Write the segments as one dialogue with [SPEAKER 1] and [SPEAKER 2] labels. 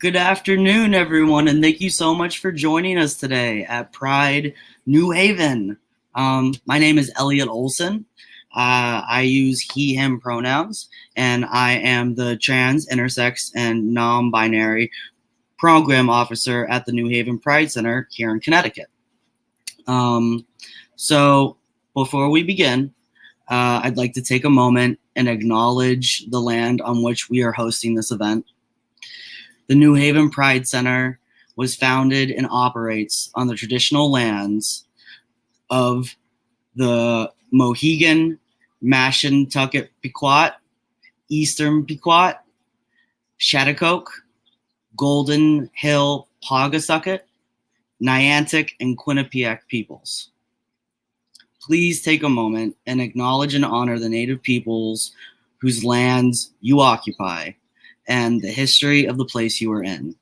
[SPEAKER 1] Good afternoon, everyone, and thank you so much for joining us today at Pride New Haven. My name is Elliot Olson. I use he, him pronouns, and I am the trans, intersex, and non-binary program officer at the New Haven Pride Center here in Connecticut. So before we begin, I'd like to take a moment and acknowledge the land on which we are hosting this event. The New Haven Pride Center was founded and operates on the traditional lands of the Mohegan, Mashantucket Pequot, Eastern Pequot, Shattuck, Golden Hill Pawcatucket, Niantic, and Quinnipiac peoples. Please take a moment and acknowledge and honor the Native peoples whose lands you occupy and the history of the place you are in.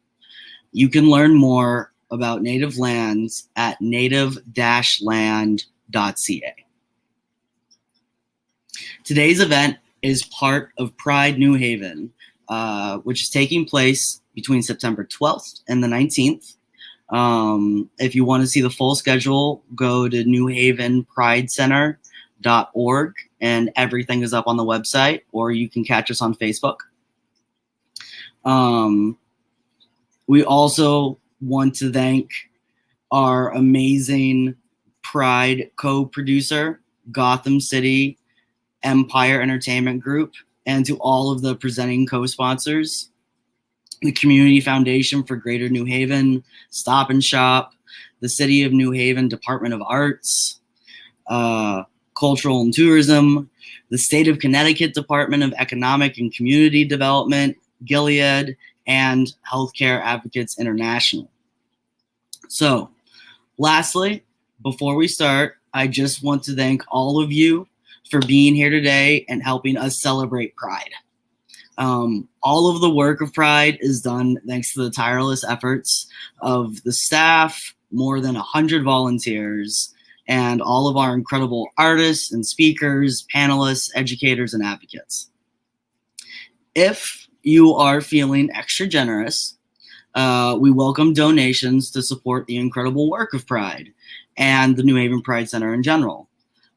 [SPEAKER 1] You can learn more about Native lands at native-land.ca. Today's event is part of Pride New Haven, which is taking place between September 12th and the 19th. If you want to see the full schedule, go to newhavenpridecenter.org, and everything is up on the website, or you can catch us on Facebook. We also want to thank our amazing Pride co-producer, Gotham City Empire Entertainment Group, and to all of the presenting co-sponsors, the Community Foundation for Greater New Haven, Stop and Shop, the City of New Haven Department of Arts, Cultural and Tourism, the State of Connecticut Department of Economic and Community Development, Gilead, and Healthcare Advocates International. So, lastly, before we start, I just want to thank all of you for being here today and helping us celebrate Pride. All of the work of Pride is done thanks to the tireless efforts of the staff, more than 100 volunteers, and all of our incredible artists and speakers, panelists, educators, and advocates. If you are feeling extra generous, we welcome donations to support the incredible work of Pride and the New Haven Pride Center in general.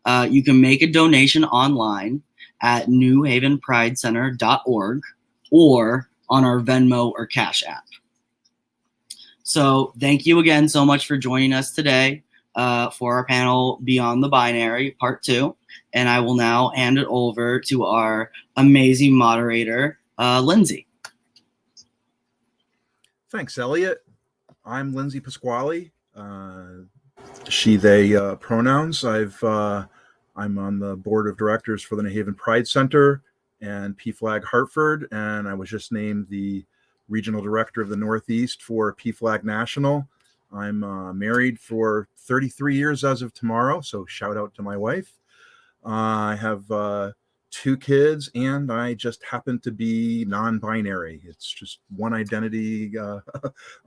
[SPEAKER 1] You can make a donation online at newhavenpridecenter.org or on our Venmo or Cash App. So thank you again so much for joining us today for our panel Beyond the Binary, Part 2. And I will now hand it over to our amazing moderator, Lindsey.
[SPEAKER 2] Thanks, Elliot. I'm Lindsey Pasquale. She, they pronouns. I'm on the board of directors for the New Haven Pride Center and PFLAG Hartford, and I was just named the regional director of the Northeast for PFLAG National. I'm married for 33 years as of tomorrow, so shout out to my wife. I have 2 kids, and I just happen to be non-binary. It's just one identity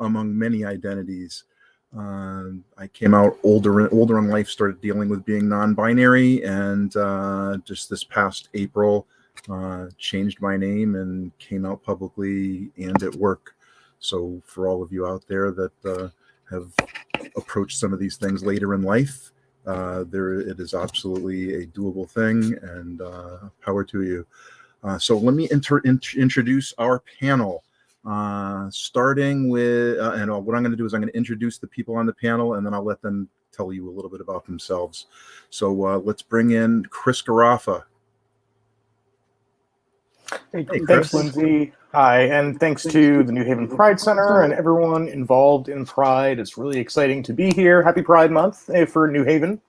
[SPEAKER 2] among many identities. I came out older in life, started dealing with being non-binary, and just this past April changed my name and came out publicly and at work. So for all of you out there that have approached some of these things later in life, it is absolutely a doable thing, and power to you. So let me introduce our panel, starting with, and what I'm going to do is I'm going to introduce the people on the panel, and then I'll let them tell you a little bit about themselves. So let's bring in Chris Garaffa.
[SPEAKER 3] Hey, thanks, Lindsey. Hi, and thanks to the New Haven Pride Center and everyone involved in Pride. It's really exciting to be here. Happy Pride Month for New Haven.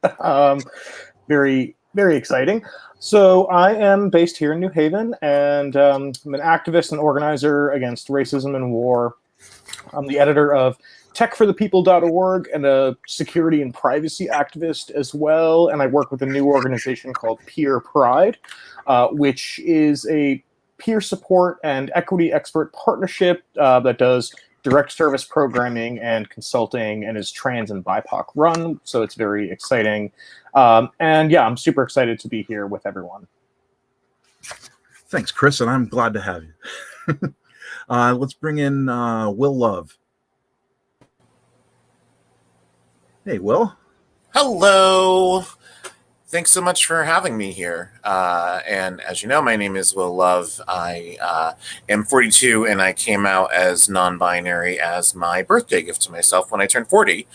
[SPEAKER 3] Very, very exciting. So I am based here in New Haven, and I'm an activist and organizer against racism and war. I'm the editor of techforthepeople.org and a security and privacy activist as well. And I work with a new organization called Peer Pride, which is a peer support and equity expert partnership that does direct service programming and consulting and is trans and BIPOC run. So it's very exciting. And yeah, I'm super excited to be here with everyone.
[SPEAKER 2] Thanks, Chris, and I'm glad to have you. Let's bring in Will Love. Hey, Will.
[SPEAKER 4] Hello. Thanks so much for having me here. And as you know, my name is Will Love. I am 42, and I came out as non-binary as my birthday gift to myself when I turned 40.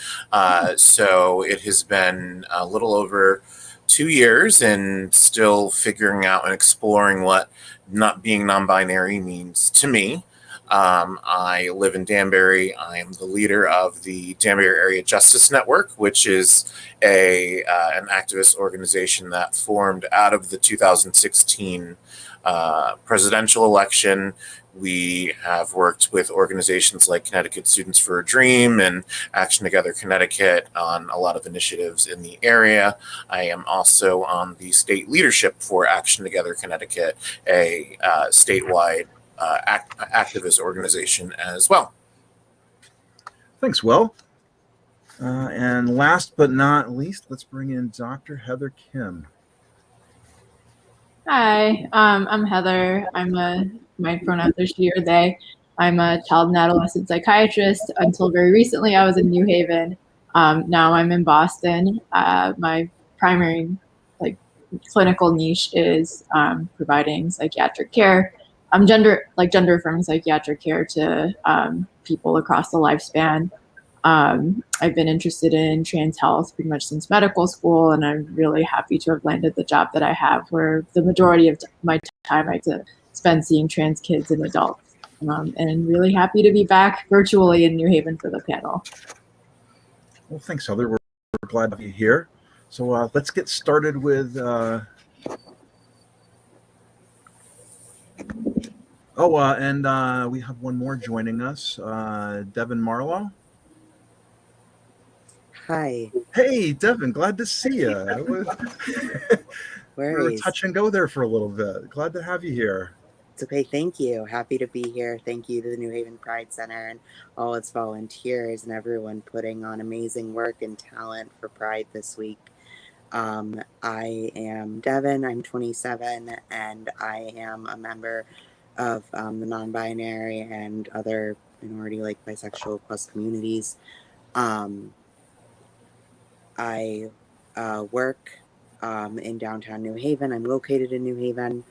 [SPEAKER 4] So it has been a little over 2 years and still figuring out and exploring what not being non-binary means to me. I live in Danbury. I am the leader of the Danbury Area Justice Network, which is an activist organization that formed out of the 2016 presidential election. We have worked with organizations like Connecticut Students for a Dream and Action Together Connecticut on a lot of initiatives in the area. I am also on the state leadership for Action Together Connecticut, a statewide activist organization as well.
[SPEAKER 2] Thanks, Will. And last but not least, let's bring in Dr. Heather Kim.
[SPEAKER 5] Hi, I'm Heather. My pronouns are she or they. I'm a child and adolescent psychiatrist. Until very recently, I was in New Haven. Now I'm in Boston. My primary clinical niche is providing psychiatric care. Gender affirming psychiatric care to people across the lifespan. I've been interested in trans health pretty much since medical school, and I'm really happy to have landed the job that I have, where the majority of my time I get to spend seeing trans kids and adults. And really happy to be back virtually in New Haven for the panel.
[SPEAKER 2] Well, thanks, Heather. We're glad to have you here. So let's get started with and we have one more joining us, Devin Marlow.
[SPEAKER 6] Hi.
[SPEAKER 2] Hey, Devin, glad to see you. We were touch and go there for a little bit. Glad to have you here.
[SPEAKER 6] It's okay. Thank you. Happy to be here. Thank you to the New Haven Pride Center and all its volunteers and everyone putting on amazing work and talent for Pride this week. I am Devin. I'm 27, and I am a member of the non-binary and other minority like bisexual plus communities. I work in downtown New Haven. I'm located in New Haven,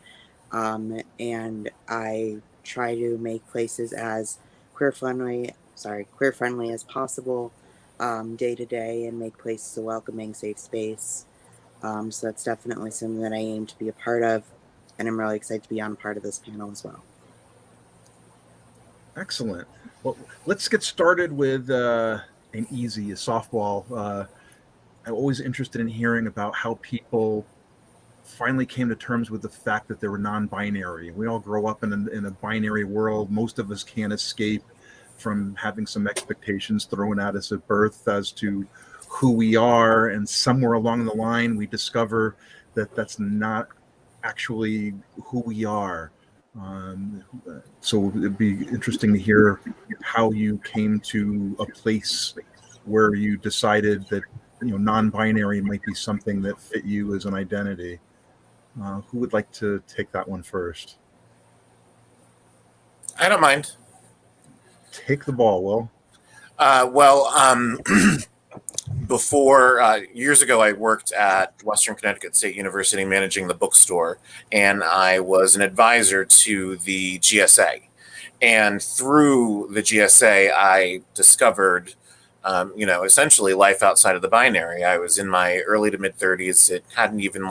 [SPEAKER 6] and I try to make places as queer friendly as possible day to day, and make places a welcoming, safe space. So that's definitely something that I aim to be a part of, and I'm really excited to be on part of this panel as well.
[SPEAKER 2] Excellent. Well, let's get started with a softball. I'm always interested in hearing about how people finally came to terms with the fact that they were non-binary. We all grow up in a binary world. Most of us can't escape from having some expectations thrown at us at birth as to who we are, and somewhere along the line we discover that that's not actually who we are. So it'd be interesting to hear how you came to a place where you decided that non-binary might be something that fit you as an identity. Who would like to take that one first?
[SPEAKER 4] I don't mind.
[SPEAKER 2] Take the ball, Will.
[SPEAKER 4] Before years ago, I worked at Western Connecticut State University managing the bookstore, and I was an advisor to the GSA. And through the GSA, I discovered essentially life outside of the binary. I was in my early to mid 30s. It hadn't even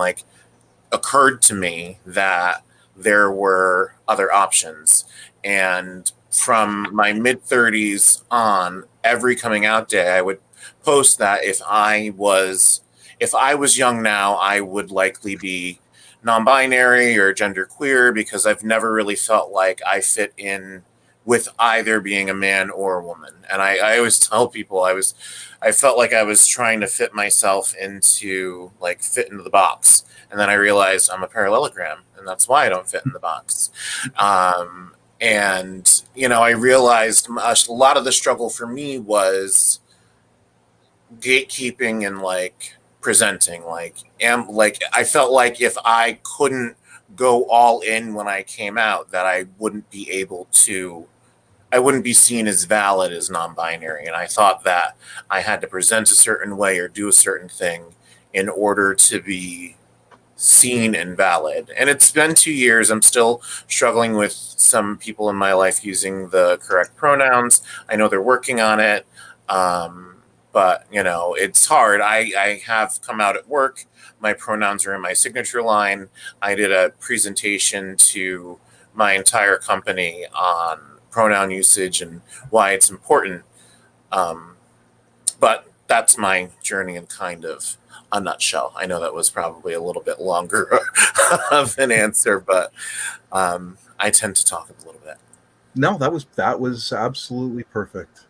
[SPEAKER 4] occurred to me that there were other options. And from my mid 30s on, every coming out day, I would post that if I was young now, I would likely be non-binary or genderqueer, because I've never really felt like I fit in with either being a man or a woman. And I always tell people I felt like I was trying to fit myself into fit into the box. And then I realized I'm a parallelogram, and that's why I don't fit in the box. And I realized a lot of the struggle for me was gatekeeping and presenting. I felt like if I couldn't go all in when I came out, that I wouldn't be seen as valid as non-binary. And I thought that I had to present a certain way or do a certain thing in order to be seen and valid. And it's been 2 years. I'm still struggling with some people in my life using the correct pronouns. I know they're working on it. But, you know, it's hard. I have come out at work. My pronouns are in my signature line. I did a presentation to my entire company on pronoun usage and why it's important. But that's my journey in kind of a nutshell. I know that was probably a little bit longer of an answer, but I tend to talk a little bit.
[SPEAKER 2] No, that was absolutely perfect.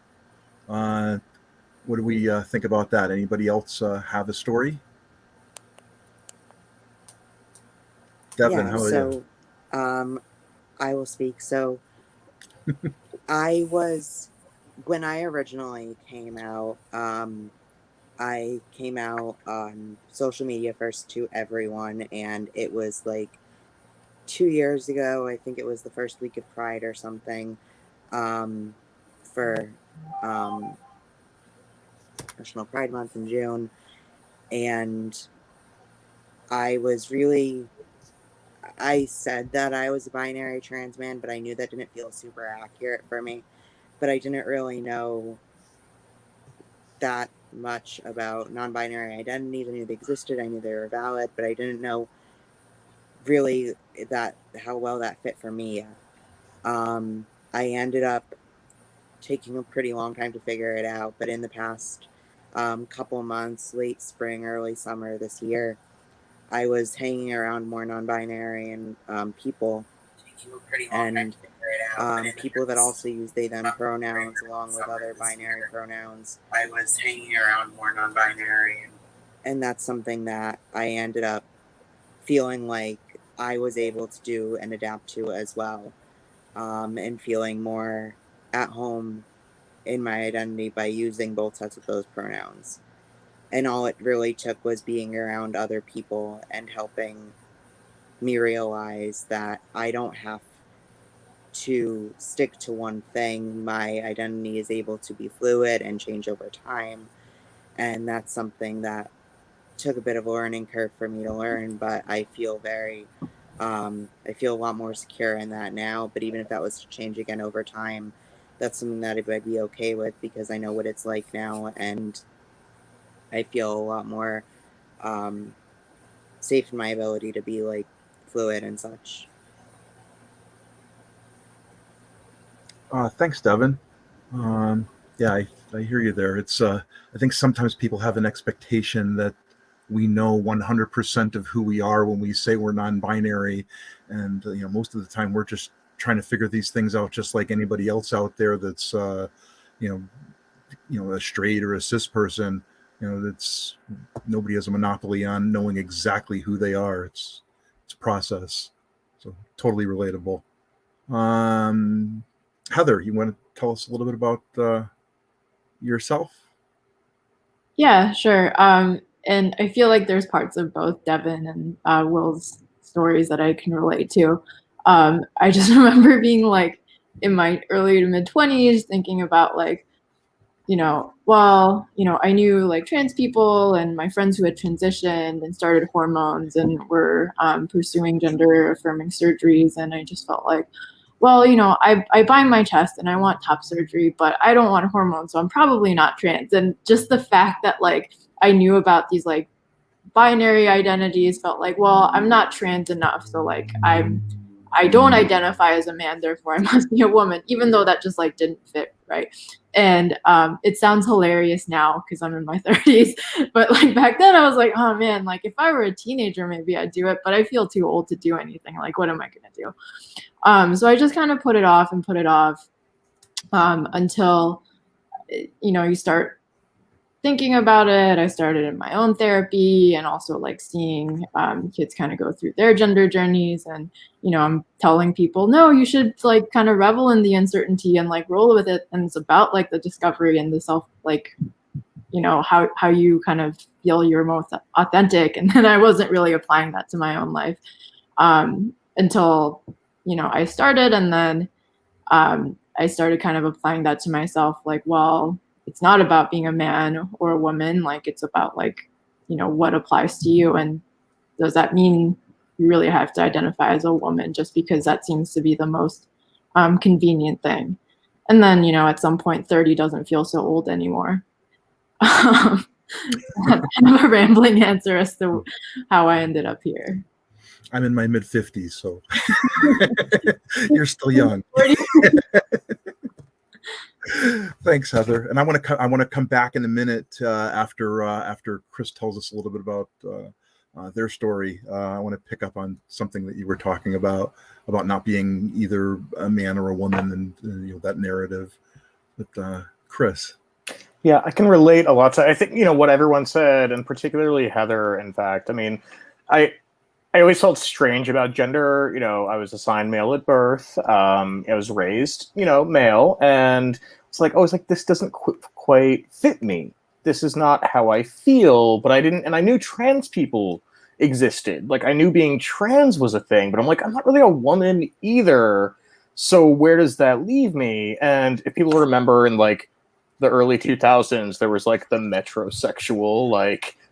[SPEAKER 2] What do we think about that? Anybody else have a story? Devin, how are you?
[SPEAKER 6] I will speak. So when I originally came out, I came out on social media first to everyone, and it was like 2 years ago. I think it was the first week of Pride or something, for National Pride Month in June. And I said that I was a binary trans man, but I knew that didn't feel super accurate for me. But I didn't really know that much about non-binary identities. I knew they existed, I knew they were valid, but I didn't know really how well that fit for me. I ended up taking a pretty long time to figure it out, but in the past couple months, late spring, early summer this year, I was hanging around more non-binary and people, and people that also use they them pronouns along with other binary pronouns. I was hanging around more non-binary, and that's something that I ended up feeling like I was able to do and adapt to as well, and feeling more at home in my identity by using both sets of those pronouns. And all it really took was being around other people and helping me realize that I don't have to stick to one thing. My identity is able to be fluid and change over time. And that's something that took a bit of a learning curve for me to learn, but I feel I feel a lot more secure in that now. But even if that was to change again over time, that's something that I'd be okay with, because I know what it's like now, and I feel a lot more safe in my ability to be like fluid and such.
[SPEAKER 2] Thanks, Devin. Yeah, I hear you there. It's I think sometimes people have an expectation that we know 100% of who we are when we say we're non-binary, and most of the time we're just trying to figure these things out, just like anybody else out there that's a straight or a cis person. That's nobody has a monopoly on knowing exactly who they are. It's a process, so totally relatable. Heather, you want to tell us a little bit about yourself?
[SPEAKER 5] Yeah, sure. And I feel like there's parts of both Devin and Will's stories that I can relate to. I just remember being like in my early to mid 20s thinking about like, I knew like trans people and my friends who had transitioned and started hormones and were pursuing gender affirming surgeries. And I just felt like, well, I bind my chest and I want top surgery, but I don't want hormones, so I'm probably not trans. And just the fact that like I knew about these like binary identities felt like, well, I'm not trans enough, so like I don't identify as a man, therefore I must be a woman, even though that just like didn't fit, right? And it sounds hilarious now because I'm in my 30s, but like back then I was like, oh man, like if I were a teenager, maybe I'd do it, but I feel too old to do anything. Like, what am I gonna do? So I just kind of put it off until, you start thinking about it. I started in my own therapy and also like seeing kids kind of go through their gender journeys. And, I'm telling people, no, you should like kind of revel in the uncertainty and like roll with it. And it's about like the discovery and the self, like, how you kind of feel you're most authentic. And then I wasn't really applying that to my own life. until, I started, and then I started kind of applying that to myself, like, well, it's not about being a man or a woman, like it's about like, what applies to you, and does that mean you really have to identify as a woman just because that seems to be the most convenient thing? And then, at some point 30 doesn't feel so old anymore. That's kind of a rambling answer as to how I ended up here.
[SPEAKER 2] I'm in my mid-50s, so you're still young. Thanks, Heather. And I want to come back in a minute after Chris tells us a little bit about their story. I want to pick up on something that you were talking about not being either a man or a woman, and that narrative. But Chris.
[SPEAKER 3] Yeah, I can relate a lot to, I think, what everyone said, and particularly Heather, in fact. I mean, I always felt strange about gender. I was assigned male at birth. I was raised, male, and it's like, this doesn't quite fit me. This is not how I feel. But I knew trans people existed. Like, I knew being trans was a thing, but I'm like, I'm not really a woman either. So where does that leave me? And if people remember in like the early 2000s, there was like the metrosexual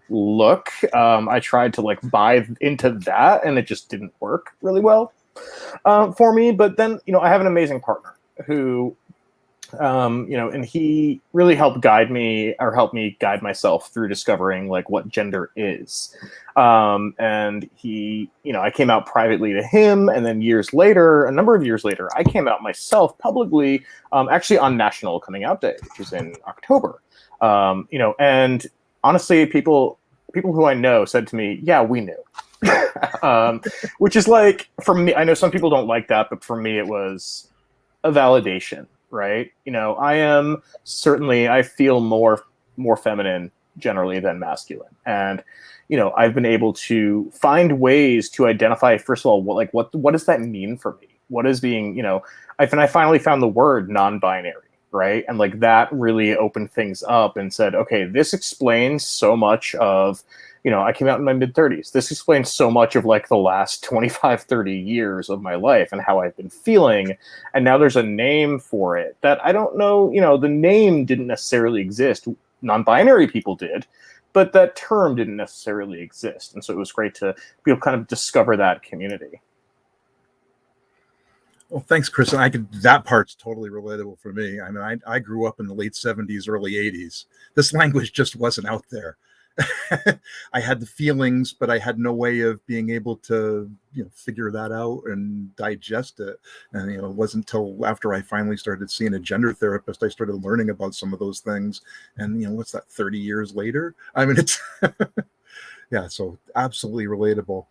[SPEAKER 3] look. I tried to buy into that, and it just didn't work really well for me. But then, I have an amazing partner who, and he really helped guide me, or help me guide myself through discovering what gender is. And he, I came out privately to him, and then a number of years later, I came out myself publicly, actually on National Coming Out Day, which is in October. And honestly, people who I know said to me, yeah, we knew. Which is for me, I know some people don't like that, but for me, it was a validation, right? I feel more feminine generally than masculine. And, I've been able to find ways to identify, first of all, what does that mean for me? What is being, I finally found the word non-binary. Right. And that really opened things up and said, okay, this explains so much of, I came out in my mid-30s. This explains so much of the last 25, 30 years of my life and how I've been feeling. And now there's a name for it that I don't know, the name didn't necessarily exist. Non-binary people did, but that term didn't necessarily exist. And so it was great to be able to kind of discover that community.
[SPEAKER 2] Well, thanks, Chris. And that part's totally relatable for me. I mean, I grew up in the late 70s, early 80s. This language just wasn't out there. I had the feelings, but I had no way of being able to, figure that out and digest it. And, it wasn't until after I finally started seeing a gender therapist, I started learning about some of those things. And, what's that, 30 years later? I mean, it's, yeah, so absolutely relatable.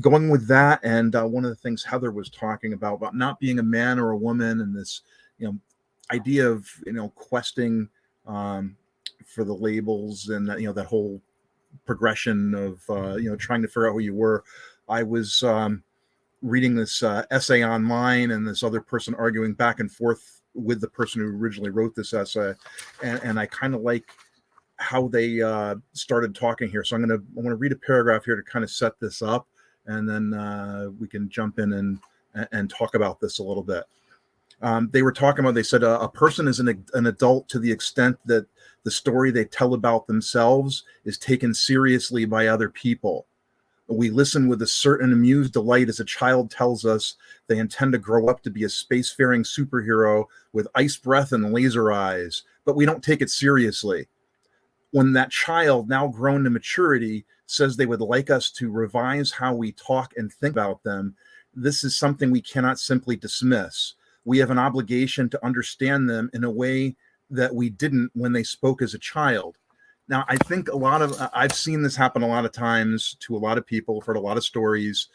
[SPEAKER 2] Going with that, and one of the things Heather was talking about not being a man or a woman, and this, idea of questing for the labels, and that that whole progression of trying to figure out who you were. I was reading this essay online, and this other person arguing back and forth with the person who originally wrote this essay, and I kind of like how they started talking here. So I want to read a paragraph here to kind of set this up, and then we can jump in and talk about this a little bit. They were talking about, they said a person is an adult to the extent that the story they tell about themselves is taken seriously by other people. We listen with a certain amused delight as a child tells us they intend to grow up to be a spacefaring superhero with ice breath and laser eyes, but we don't take it seriously. When that child, now grown to maturity, says they would like us to revise how we talk and think about them, this is something we cannot simply dismiss. We have an obligation to understand them in a way that we didn't when they spoke as a child. Now, I think I've seen this happen a lot of times to a lot of people, heard a lot of stories.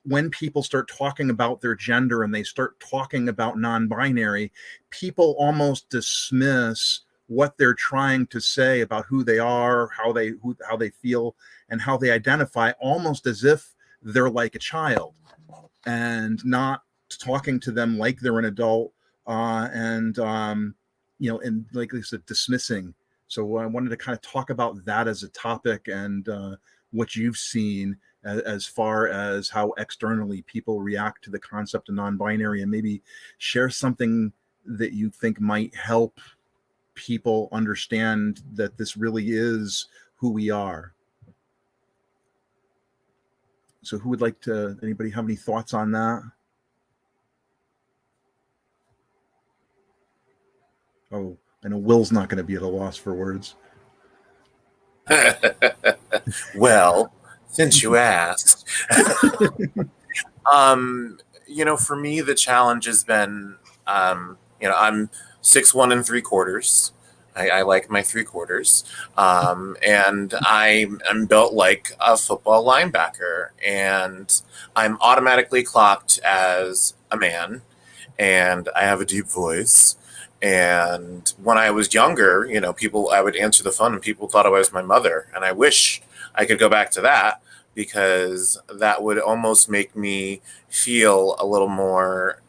[SPEAKER 2] When people start talking about their gender and they start talking about non-binary, people almost dismiss what they're trying to say about who they are, how they feel, and how they identify, almost as if they're like a child, and not talking to them like they're an adult, and like I said, dismissing. So I wanted to kind of talk about that as a topic, and what you've seen as far as how externally people react to the concept of non-binary, and maybe share something that you think might help people understand that this really is who we are. So who would like to, anybody have any thoughts on that? Oh, I know Will's not going to be at a loss for words.
[SPEAKER 4] Well, since you asked, for me, the challenge has been, I'm 6'1" and 3/4. I like my 3/4, and I'm built like a football linebacker, and I'm automatically clocked as a man, and I have a deep voice. And when I was younger, I would answer the phone and people thought I was my mother. And I wish I could go back to that, because that would almost make me feel a little more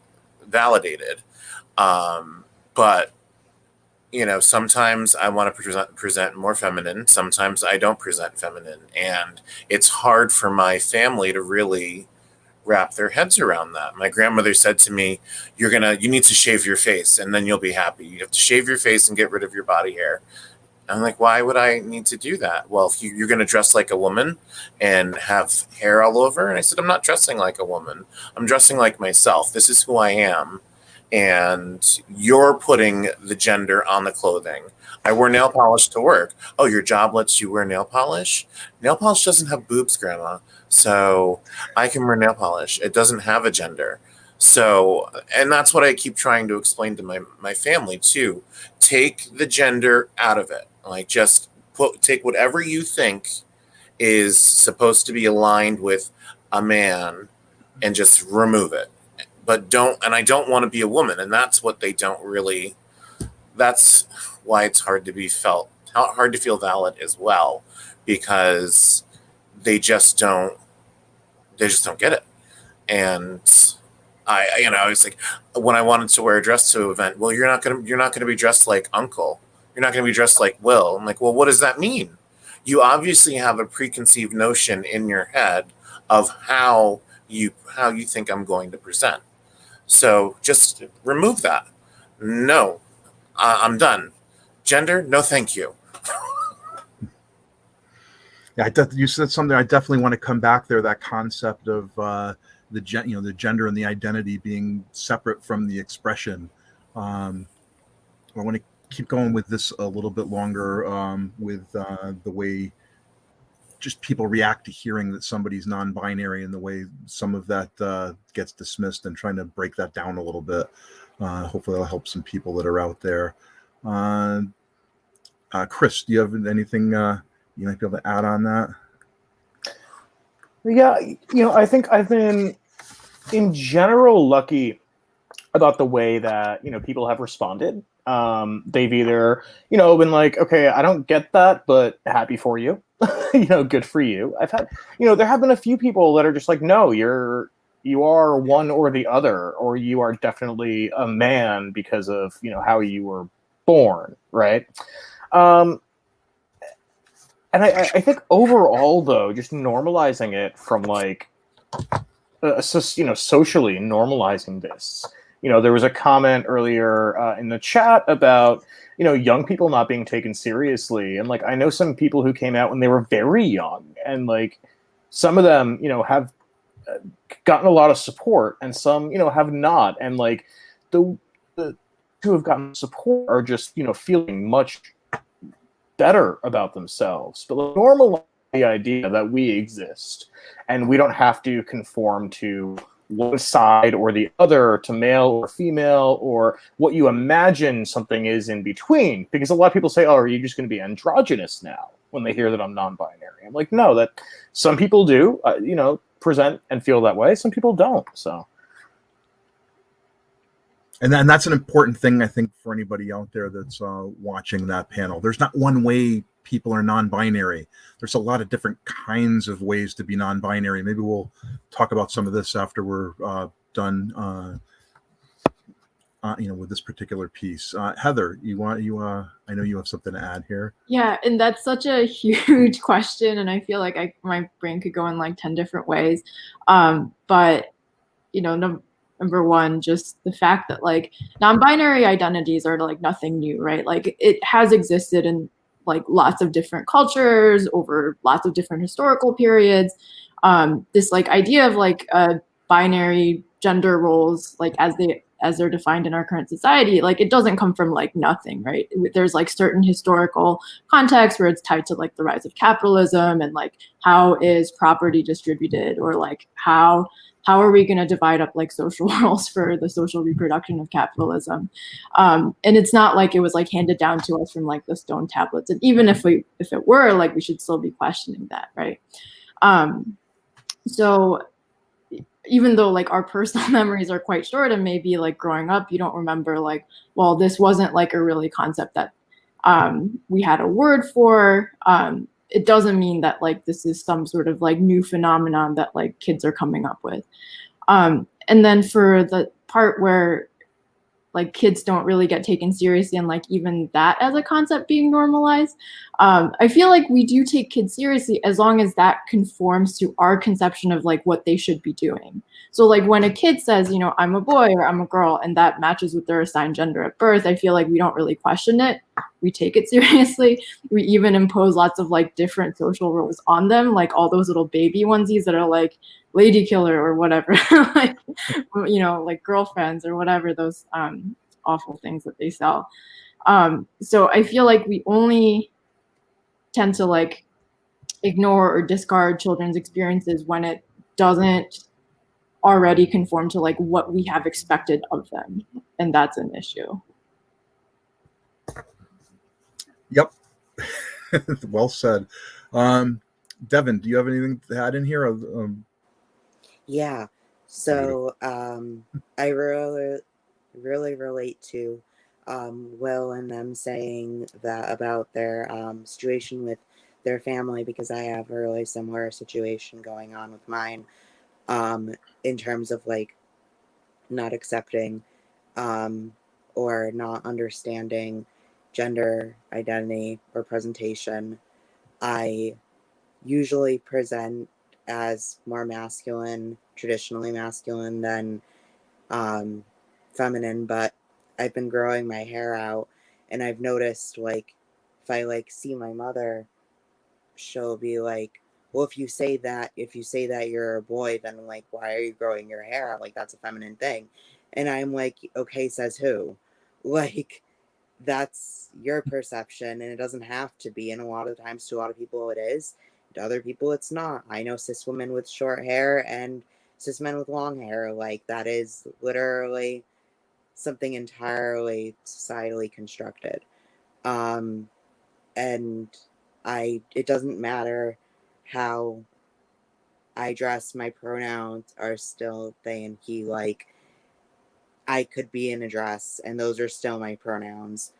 [SPEAKER 4] validated. But sometimes I want to present more feminine. Sometimes I don't present feminine. And it's hard for my family to really wrap their heads around that. My grandmother said to me, you need to shave your face and then you'll be happy. You have to shave your face and get rid of your body hair. I'm like, why would I need to do that? Well, if you're going to dress like a woman and have hair all over. And I said, I'm not dressing like a woman. I'm dressing like myself. This is who I am. And you're putting the gender on the clothing. I wear nail polish to work. Oh, your job lets you wear nail polish? Nail polish doesn't have boobs, Grandma. So I can wear nail polish. It doesn't have a gender. So, and that's what I keep trying to explain to my family too. Take the gender out of it. Like, just take whatever you think is supposed to be aligned with a man and just remove it. But I don't want to be a woman. And that's what they don't really, that's why it's hard to feel valid as well, because they just don't get it. And I was like, when I wanted to wear a dress to an event, well, you're not going to be dressed like Uncle. You're not going to be dressed like Will. I'm like, well, what does that mean? You obviously have a preconceived notion in your head of how you think I'm going to present. So just remove that. No, I'm done. Gender, no, thank you.
[SPEAKER 2] Yeah, you said something. I definitely want to come back there. That concept of the gender and the identity being separate from the expression. I want to keep going with this a little bit longer with the way just people react to hearing that somebody's non-binary, and the way some of that gets dismissed, and trying to break that down a little bit. Hopefully that'll help some people that are out there. Chris, do you have anything you might be able to add on that?
[SPEAKER 3] Yeah, I think I've been, in general, lucky about the way that, people have responded. They've either, been like, okay, I don't get that, but happy for you. Good for you. I've had, there have been a few people that are just like, no, you are one or the other, or you are definitely a man because of, how you were born, right? And I think overall, though, just normalizing it from like, socially normalizing this. There was a comment earlier in the chat about, young people not being taken seriously. And like, I know some people who came out when they were very young, and like some of them, have gotten a lot of support, and some, have not. And like the who have gotten support are just, feeling much better about themselves. But like, normalize the idea that we exist and we don't have to conform to one side or the other, to male or female, or what you imagine something is in between. Because a lot of people say, oh, are you just going to be androgynous now, when they hear that I'm non-binary? I'm like, no, that some people do, present and feel that way. Some people don't. So.
[SPEAKER 2] And that's an important thing, I think, for anybody out there that's watching that panel. There's not one way people are non-binary. There's a lot of different kinds of ways to be non-binary. Maybe we'll talk about some of this after we're done with this particular piece. Heather, I know you have something to add here.
[SPEAKER 5] Yeah, and that's such a huge question, and I feel like my brain could go in like 10 different ways. But number one, just the fact that like non-binary identities are like nothing new, right? Like it has existed in like lots of different cultures over lots of different historical periods. This like idea of like binary gender roles, like as they're defined in our current society, like it doesn't come from like nothing, right? There's like certain historical context where it's tied to like the rise of capitalism and like how is property distributed, or like how are we going to divide up like social roles for the social reproduction of capitalism? And it's not like it was like handed down to us from like the stone tablets. And even if it were, like we should still be questioning that, right? So even though like our personal memories are quite short, and maybe like growing up, you don't remember like, well, this wasn't like a really concept that we had a word for. It doesn't mean that like this is some sort of like new phenomenon that like kids are coming up with. And then for the part where like kids don't really get taken seriously, and like even that as a concept being normalized, I feel like we do take kids seriously as long as that conforms to our conception of like what they should be doing. So like when a kid says, I'm a boy or I'm a girl, and that matches with their assigned gender at birth, I feel like we don't really question it. We take it seriously. We even impose lots of like different social roles on them, like all those little baby onesies that are like lady killer or whatever, like like girlfriends or whatever, those awful things that they sell. So I feel like we only tend to like ignore or discard children's experiences when it doesn't already conform to like what we have expected of them, and that's an issue.
[SPEAKER 2] Yep. Well said. Devin, do you have anything to add in here?
[SPEAKER 6] Yeah. So I really relate to Will and them saying that about their situation with their family, because I have a really similar situation going on with mine, in terms of like not accepting or not understanding gender identity or presentation. I usually present as more masculine, traditionally masculine than feminine, but I've been growing my hair out, and I've noticed like if I like see my mother, she'll be like, well, if you say that you're a boy, then like why are you growing your hair out? Like that's a feminine thing. And I'm like, okay, says who? Like that's your perception, and it doesn't have to be. And a lot of times to a lot of people it is, to other people it's not. I know cis women with short hair and cis men with long hair. Like that is literally something entirely societally constructed. And it doesn't matter how I dress, my pronouns are still they and he. Like I could be in a dress and those are still my pronouns.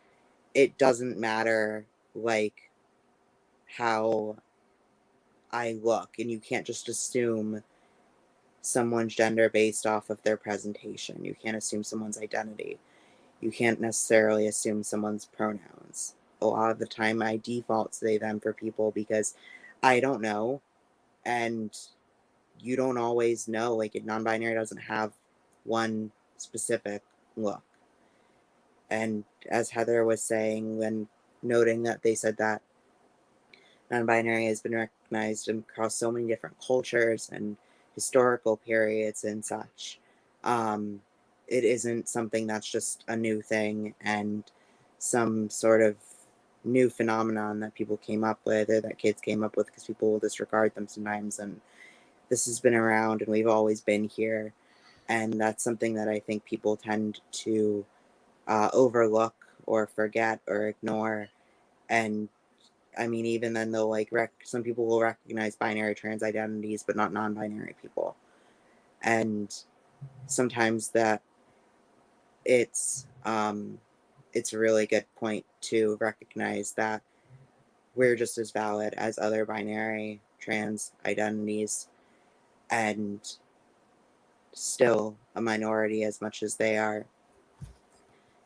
[SPEAKER 6] It doesn't matter like how I look, and you can't just assume someone's gender based off of their presentation. You can't assume someone's identity. You can't necessarily assume someone's pronouns. A lot of the time I default to they them for people because I don't know, and you don't always know. Like non-binary doesn't have one specific look. And as Heather was saying, when noting that they said that non-binary has been recognized across so many different cultures and historical periods and such, it isn't something that's just a new thing and some sort of new phenomenon that people came up with or that kids came up with, because people will disregard them sometimes. And this has been around and we've always been here. And that's something that I think people tend to overlook or forget or ignore. And I mean, even then they'll like some people will recognize binary trans identities, but not non-binary people. And sometimes that it's a really good point to recognize that we're just as valid as other binary trans identities, and still a minority as much as they are.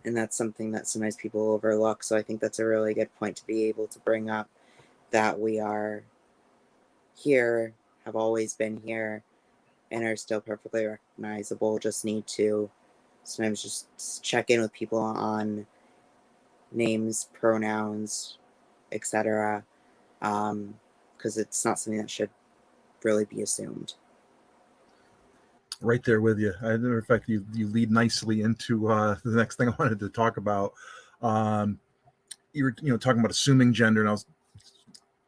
[SPEAKER 6] And that's something that sometimes people overlook. So I think that's a really good point to be able to bring up, that we are here, have always been here, and are still perfectly recognizable. Just need to sometimes just check in with people on names, pronouns, etc. Because it's not something that should really be assumed.
[SPEAKER 2] Right there with you. As a matter of fact, you lead nicely into the next thing I wanted to talk about. You were talking about assuming gender, and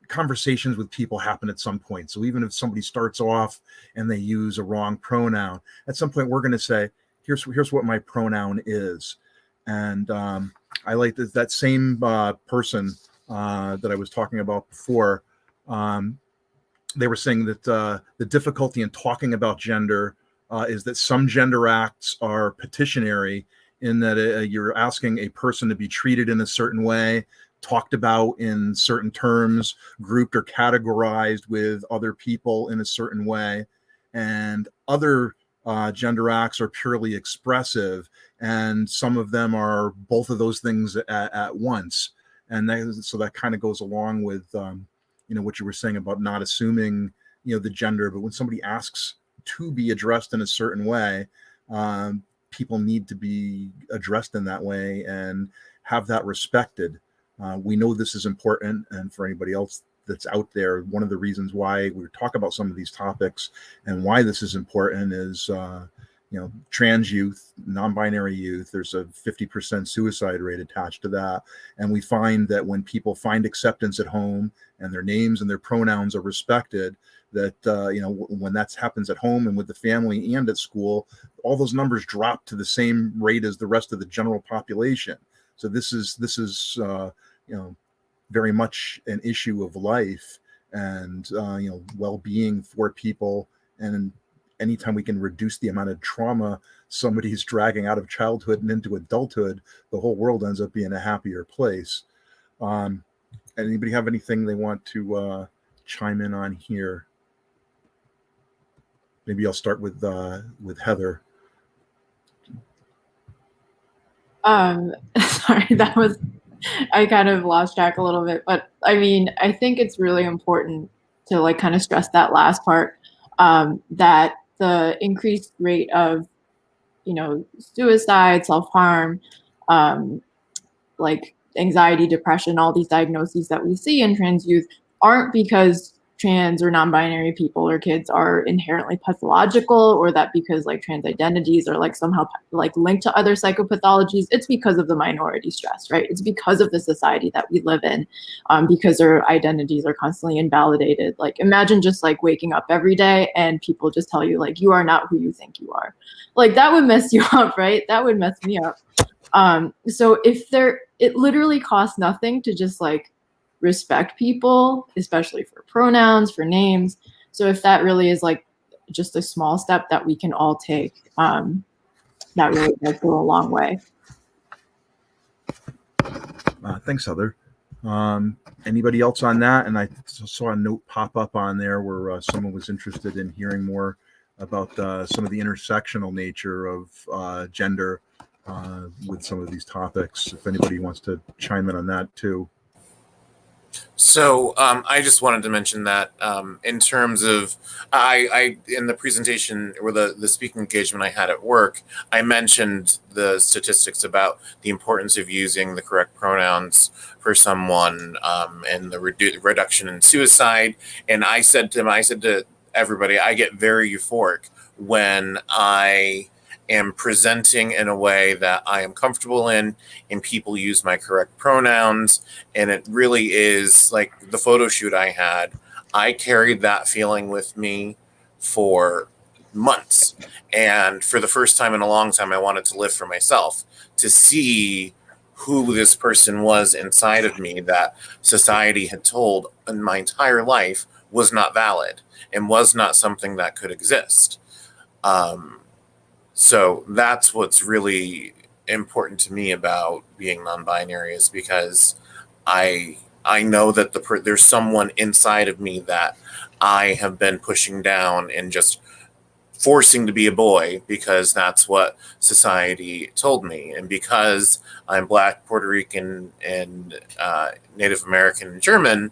[SPEAKER 2] conversations with people happen at some point. So even if somebody starts off and they use a wrong pronoun, at some point we're going to say, here's what my pronoun is. And I like that same person that I was talking about before. They were saying that the difficulty in talking about gender is that some gender acts are petitionary, in that you're asking a person to be treated in a certain way, talked about in certain terms, grouped or categorized with other people in a certain way. And other gender acts are purely expressive, and some of them are both of those things at once. And so that kind of goes along with what you were saying about not assuming the gender. But when somebody asks to be addressed in a certain way, people need to be addressed in that way and have that respected. We know this is important, and for anybody else that's out there, one of the reasons why we talk about some of these topics and why this is important is trans youth, non-binary youth, there's a 50% suicide rate attached to that. And we find that when people find acceptance at home and their names and their pronouns are respected, that when that happens at home and with the family and at school, all those numbers drop to the same rate as the rest of the general population. So this is very much an issue of life and well-being for people. And anytime we can reduce the amount of trauma somebody's dragging out of childhood and into adulthood, the whole world ends up being a happier place. Anybody have anything they want to chime in on here? Maybe I'll start with Heather.
[SPEAKER 5] Sorry, I kind of lost track a little bit, but I mean, I think it's really important to kind of stress that last part, that the increased rate of, suicide, self-harm, anxiety, depression, all these diagnoses that we see in trans youth aren't because trans or non-binary people or kids are inherently pathological, or that because trans identities are somehow linked to other psychopathologies. It's because of the minority stress, right? It's because of the society that we live in, because their identities are constantly invalidated. Imagine just waking up every day and people just tell you you are not who you think you are. That would mess you up, right? That would mess me up. So it literally costs nothing to just respect people, especially for pronouns, for names. So if that really is just a small step that we can all take, that really does go a long way.
[SPEAKER 2] Thanks, Heather. Anybody else on that? And I saw a note pop up on there where someone was interested in hearing more about some of the intersectional nature of gender with some of these topics. If anybody wants to chime in on that too.
[SPEAKER 4] So I just wanted to mention that in terms of, I in the presentation or the speaking engagement I had at work, I mentioned the statistics about the importance of using the correct pronouns for someone and the reduction in suicide. And I said to everybody, I get very euphoric when I am presenting in a way that I am comfortable in, and people use my correct pronouns. And it really is like the photo shoot I had. I carried that feeling with me for months. And for the first time in a long time, I wanted to live for myself, to see who this person was inside of me that society had told in my entire life was not valid and was not something that could exist. So that's what's really important to me about being non-binary, is because I know that there's someone inside of me that I have been pushing down and just forcing to be a boy because that's what society told me. And because I'm Black, Puerto Rican, and Native American and German,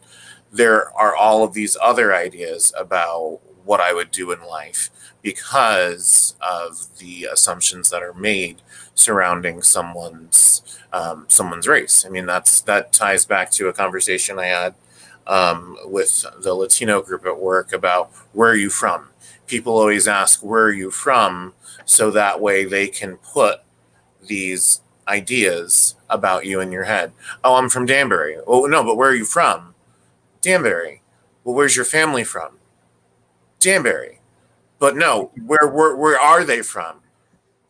[SPEAKER 4] there are all of these other ideas about what I would do in life because of the assumptions that are made surrounding someone's race. I mean, that ties back to a conversation I had with the Latino group at work about where are you from? People always ask, where are you from? So that way they can put these ideas about you in your head. Oh, I'm from Danbury. Oh, no, but where are you from? Danbury. Well, where's your family from? Danbury. But no, where are they from?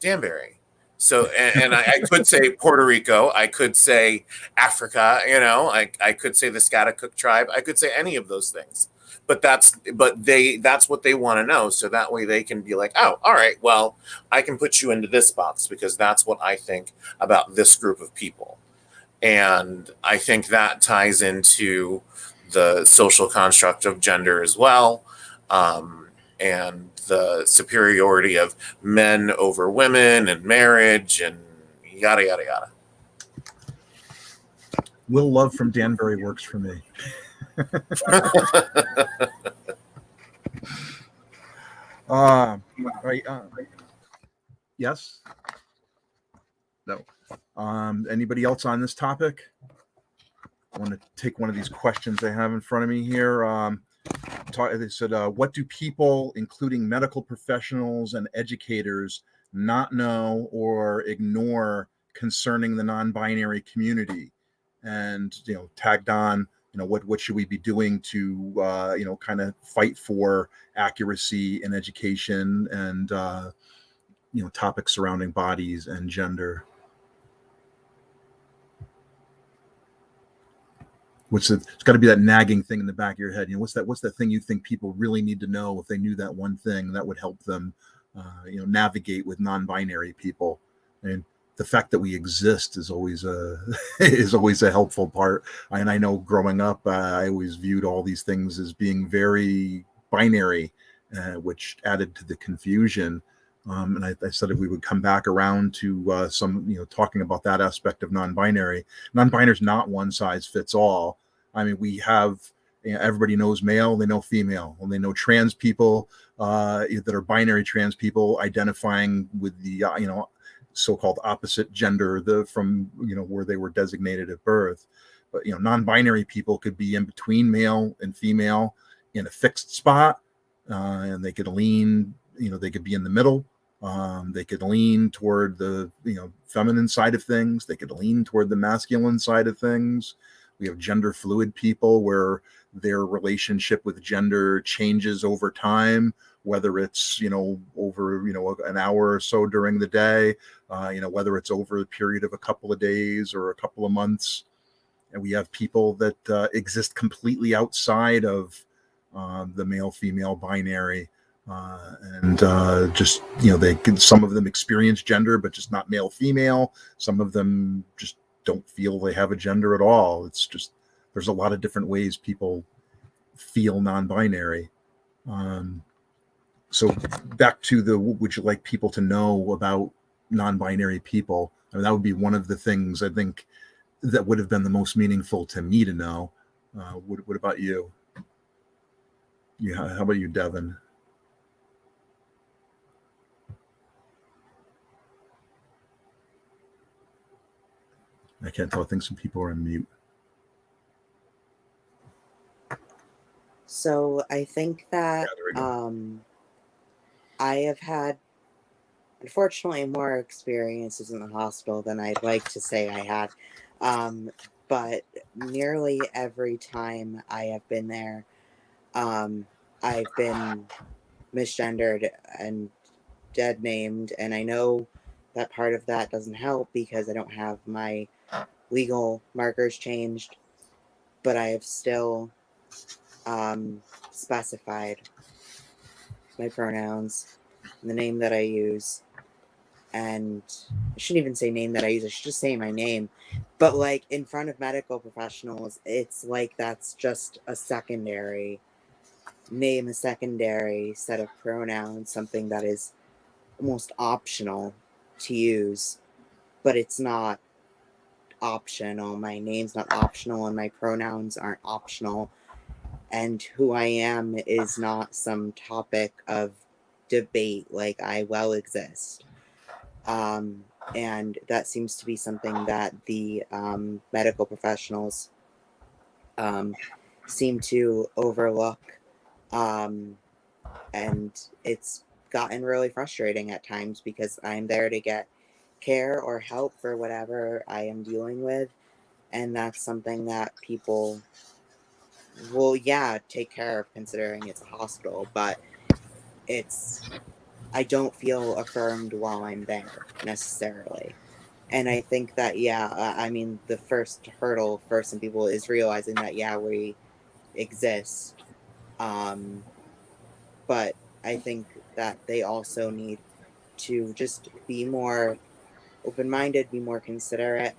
[SPEAKER 4] Danbury. So, and I could say Puerto Rico. I could say Africa. I could say the Scotticook tribe. I could say any of those things. But that's what they want to know. So that way they can be like, oh, all right, well, I can put you into this box because that's what I think about this group of people. And I think that ties into the social construct of gender as well. And the superiority of men over women and marriage and yada, yada, yada.
[SPEAKER 2] Will Love from Danbury works for me. Right. Yes? No. Anybody else on this topic? I want to take one of these questions I have in front of me here. They said, what do people, including medical professionals and educators, not know or ignore concerning the non-binary community? And, tagged on, what should we be doing to, kind of fight for accuracy in education and, topics surrounding bodies and gender? It's got to be that nagging thing in the back of your head. What's that thing you think people really need to know? If they knew that one thing, that would help them, navigate with non-binary people. And the fact that we exist is always a helpful part. And I know growing up, I always viewed all these things as being very binary, which added to the confusion. And I said if we would come back around to some, talking about that aspect of non-binary. Non-binary is not one size fits all. I mean, we have, everybody knows male, they know female, and they know trans people that are binary trans people identifying with the, so-called opposite gender, from where they were designated at birth. But non-binary people could be in between male and female in a fixed spot, and they could lean, they could be in the middle. They could lean toward the feminine side of things. They could lean toward the masculine side of things. We have gender fluid people where their relationship with gender changes over time, whether it's over an hour or so during the day, whether it's over a period of a couple of days or a couple of months. And we have people that exist completely outside of the male-female binary. Just they can, some of them experience gender but just not male female. Some of them just don't feel they have a gender at all. It's just, there's a lot of different ways people feel non-binary. So back to the, what would you like people to know about non-binary people? I mean, that would be one of the things I think that would have been the most meaningful to me to know. What about you? Yeah, how about you, Devin? I can't tell. I think some people are on mute.
[SPEAKER 6] So I think that I have had, unfortunately, more experiences in the hospital than I'd like to say I had. But nearly every time I have been there, I've been misgendered and dead named. And I know that part of that doesn't help because I don't have my legal markers changed, but I have still specified my pronouns, the name that I use, and I shouldn't even say name that I use, I should just say my name. But like in front of medical professionals, it's like that's just a secondary name a secondary set of pronouns, something that is almost optional to use, but it's not optional. My name's not optional and my pronouns aren't optional. And who I am is not some topic of debate, like I well exist. And that seems to be something that the medical professionals seem to overlook. And it's gotten really frustrating at times because I'm there to get care or help for whatever I am dealing with. And that's something that people will, take care of considering it's a hospital, but I don't feel affirmed while I'm there necessarily. And I think that, I mean, the first hurdle for some people is realizing that, we exist. But I think that they also need to just be more open-minded, be more considerate,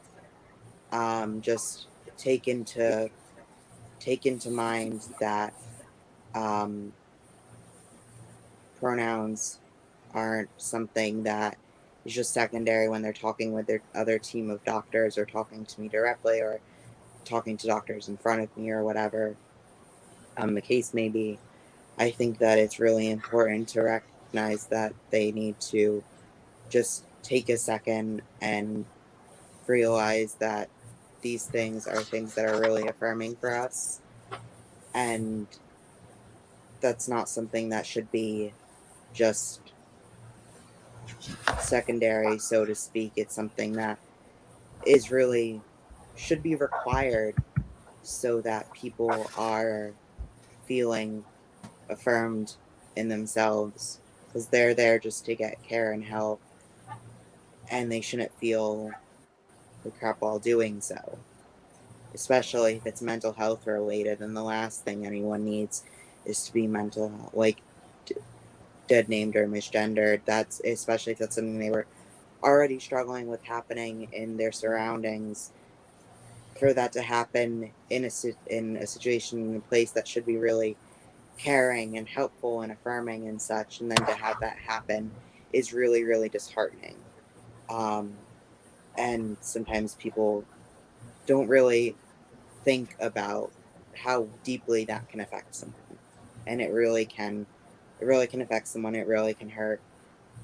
[SPEAKER 6] just take into mind that pronouns aren't something that is just secondary when they're talking with their other team of doctors or talking to me directly or talking to doctors in front of me or whatever the case may be. I think that it's really important to recognize that they need to just take a second and realize that these things are things that are really affirming for us. And that's not something that should be just secondary, so to speak. It's something that is really should be required so that people are feeling affirmed in themselves, because they're there just to get care and help, and they shouldn't feel the crap while doing so, especially if it's mental health related. And the last thing anyone needs is to be mental health, like dead named or misgendered. That's especially if that's something they were already struggling with happening in their surroundings. For that to happen in a situation, in a place that should be really caring and helpful and affirming and such, and then to have that happen is really, really disheartening. And sometimes people don't really think about how deeply that can affect someone, and it really can affect someone. It really can hurt,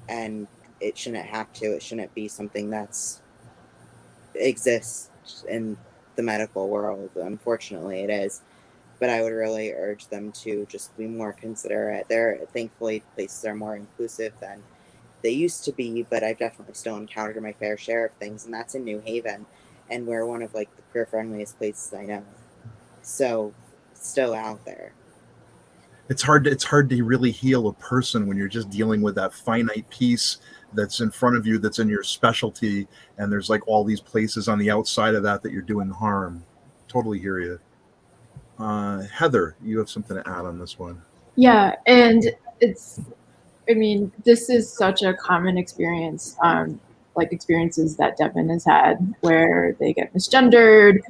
[SPEAKER 6] and it shouldn't have to. It shouldn't be something that's exists in the medical world. Unfortunately, it is. But I would really urge them to just be more considerate. Thankfully, places are more inclusive than they used to be, but I've definitely still encountered my fair share of things, and that's in New Haven, and we're one of the queer friendliest places I know. So, still out there.
[SPEAKER 2] It's hard to really heal a person when you're just dealing with that finite piece that's in front of you, that's in your specialty, and there's all these places on the outside of that you're doing harm. Totally hear you. Heather, you have something to add on this one.
[SPEAKER 5] Yeah, and this is such a common experience, experiences that Devin has had where they get misgendered,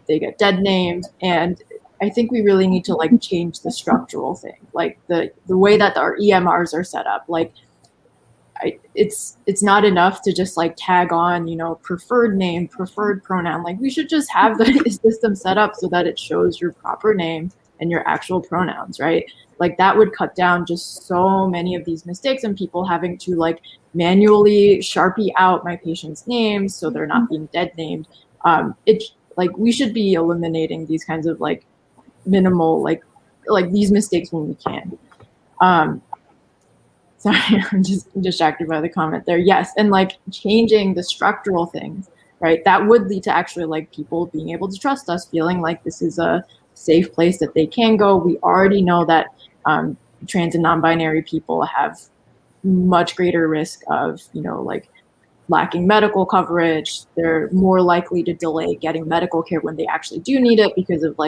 [SPEAKER 5] they get dead named, and I think we really need to change the structural thing, the way that our EMRs are set up. It's not enough to just tag on, preferred name, preferred pronoun. We should just have the system set up so that it shows your proper name and your actual pronouns, right? That would cut down just so many of these mistakes and people having to manually Sharpie out my patient's names so they're not being dead named. We should be eliminating these kinds of minimal these mistakes when we can. Sorry, I'm just distracted by the comment there. Yes, and changing the structural things, right? That would lead to actually people being able to trust us, feeling like this is a safe place that they can go. We already know that trans and non-binary people have much greater risk of, lacking medical coverage. They're more likely to delay getting medical care when they actually do need it because of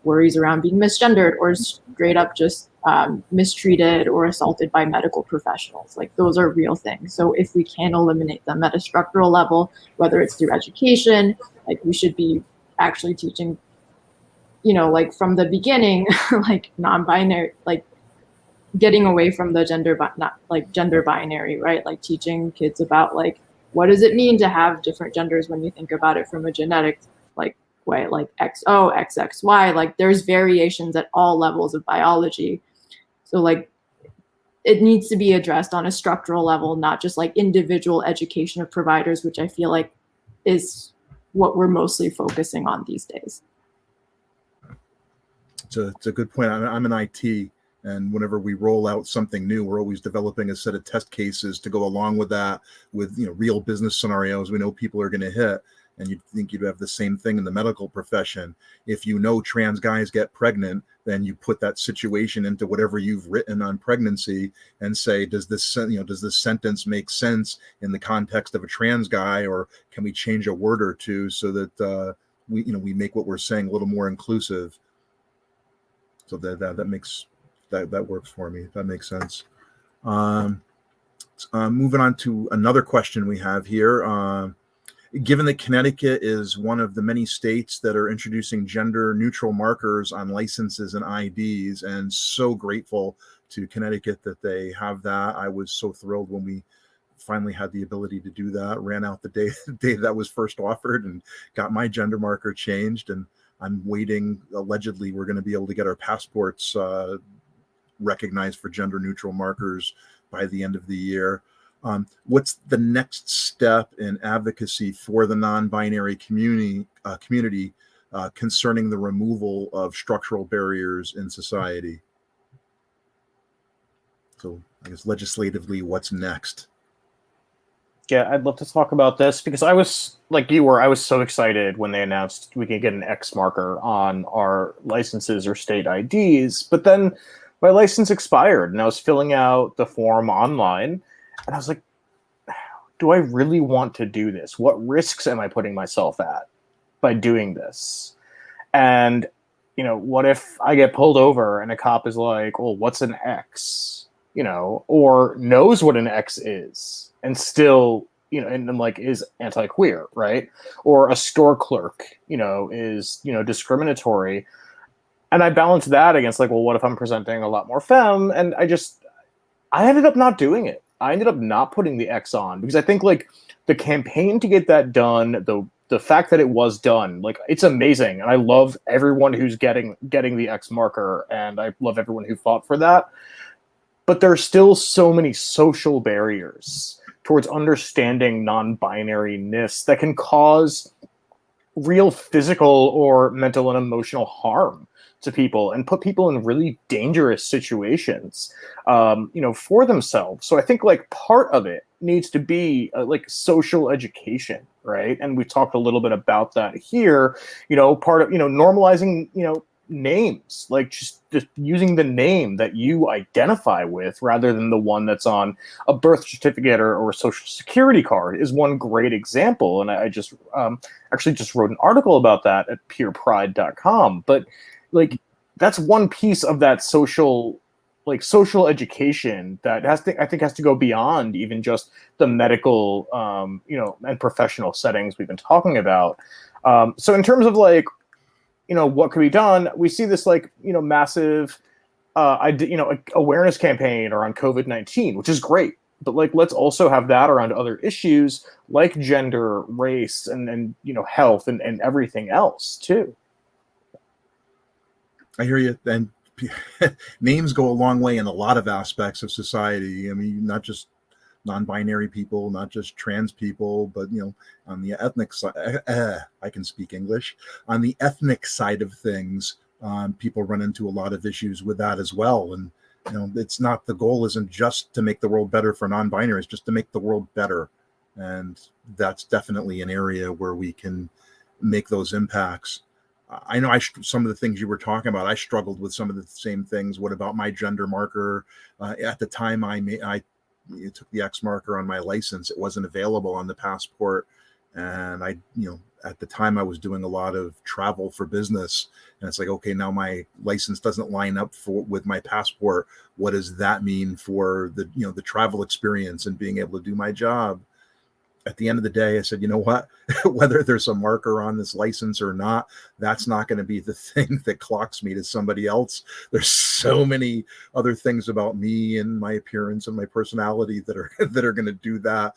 [SPEAKER 5] worries around being misgendered or straight up just mistreated or assaulted by medical professionals. Those are real things. So if we can eliminate them at a structural level, whether it's through education, we should be actually teaching like from the beginning, like non-binary, like getting away from the gender binary, right? Like teaching kids about like, what does it mean to have different genders when you think about it from a genetic like way, like XO, XXY, like there's variations at all levels of biology. So like it needs to be addressed on a structural level, not just like individual education of providers, which I feel like is what we're mostly focusing on these days.
[SPEAKER 2] It's a good point. I'm in IT, and whenever we roll out something new, we're always developing a set of test cases to go along with that, with real business scenarios we know people are going to hit. And you'd think you'd have the same thing in the medical profession. If trans guys get pregnant, then you put that situation into whatever you've written on pregnancy and say, does this sentence make sense in the context of a trans guy, or can we change a word or two so that we make what we're saying a little more inclusive? So that makes that works for me. That makes sense. Moving on to another question we have here. Given that Connecticut is one of the many states that are introducing gender neutral markers on licenses and IDs, and so grateful to Connecticut that they have that. I was so thrilled when we finally had the ability to do that. Ran out the day that was first offered and got my gender marker changed. And I'm waiting. Allegedly, we're going to be able to get our passports recognized for gender neutral markers by the end of the year. What's the next step in advocacy for the non-binary community concerning the removal of structural barriers in society? So I guess legislatively, what's next?
[SPEAKER 3] Yeah, I'd love to talk about this because I was like you were. I was so excited when they announced we could get an X marker on our licenses or state IDs. But then my license expired and I was filling out the form online. And I was like, do I really want to do this? What risks am I putting myself at by doing this? And, what if I get pulled over and a cop is like, well, what's an X? Or knows what an X is and still, and like is anti-queer, right? Or a store clerk, is, discriminatory. And I balance that against like, well, what if I'm presenting a lot more femme? And I ended up not doing it. I ended up not putting the X on because I think like the campaign to get that done, the fact that it was done, like it's amazing. And I love everyone who's getting the X marker, and I love everyone who fought for that. But there are still so many social barriers towards understanding non-binary-ness that can cause real physical or mental and emotional harm to people and put people in really dangerous situations, for themselves. So I think like part of it needs to be like social education, right? And we talked a little bit about that here, part of, normalizing, names, like just using the name that you identify with rather than the one that's on a birth certificate or a social security card is one great example. And I just actually just wrote an article about that at peerpride.com. But like that's one piece of that social education that I think has to go beyond even just the medical and professional settings we've been talking about. So in terms of like, what could be done, we see this like, massive awareness campaign around COVID-19, which is great. But like, let's also have that around other issues like gender, race, and health and everything else too.
[SPEAKER 2] I hear you. And names go a long way in a lot of aspects of society. I mean, not just non-binary people, not just trans people, but on the ethnic side, I can speak English. On the ethnic side of things, people run into a lot of issues with that as well. And it's not, the goal isn't just to make the world better for non-binary, it's just to make the world better. And that's definitely an area where we can make those impacts. I know some of the things you were talking about, I struggled with some of the same things. What about my gender marker? At the time I took the X marker on my license, it wasn't available on the passport. And at the time I was doing a lot of travel for business, and it's like, okay, now my license doesn't line up with my passport. What does that mean for the travel experience and being able to do my job? at the end of the day, I said, you know what, whether there's a marker on this license or not, that's not going to be the thing that clocks me to somebody else. There's so many other things about me and my appearance and my personality that are going to do that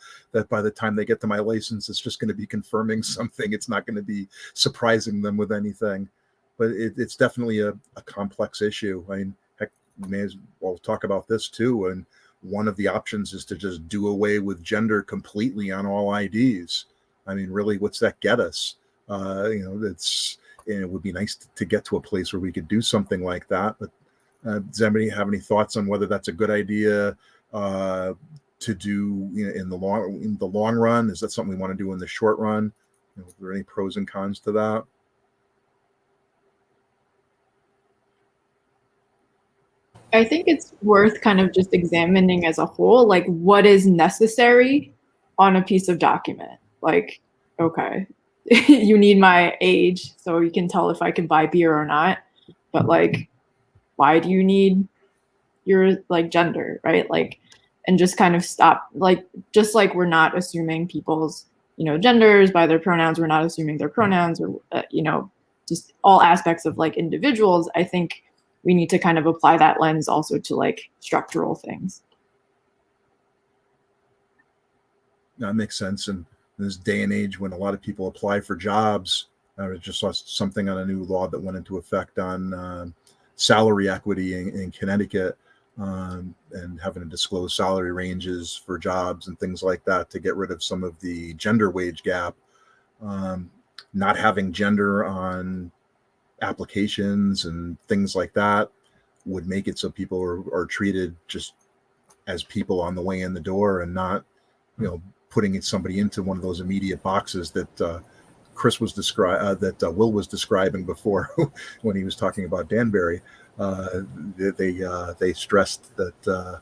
[SPEAKER 2] by the time they get to my license, it's just going to be confirming something. It's not going to be surprising them with anything. But it's definitely a complex issue. I mean, heck, we may as well talk about this too. And one of the options is to just do away with gender completely on all IDs. I mean, really, what's that get us? It would be nice to get to a place where we could do something like that. But does anybody have any thoughts on whether that's a good idea to do in the long run? Is that something we want to do in the short run? Are there any pros and cons to that?
[SPEAKER 5] I think it's worth kind of just examining as a whole, like what is necessary on a piece of document. Like, okay, you need my age so you can tell if I can buy beer or not. But like, why do you need your like gender, right? Like, and just kind of stop, like, just like we're not assuming people's, genders by their pronouns, we're not assuming their pronouns or, just all aspects of like individuals. I think we need to kind of apply that lens also to like structural things.
[SPEAKER 2] That makes sense. And in this day and age when a lot of people apply for jobs, I just saw something on a new law that went into effect on salary equity in Connecticut, and having to disclose salary ranges for jobs and things like that to get rid of some of the gender wage gap. Not having gender on applications and things like that would make it so people are treated just as people on the way in the door, and not putting somebody into one of those immediate boxes that Chris was Will was describing before when he was talking about Danbury. They stressed that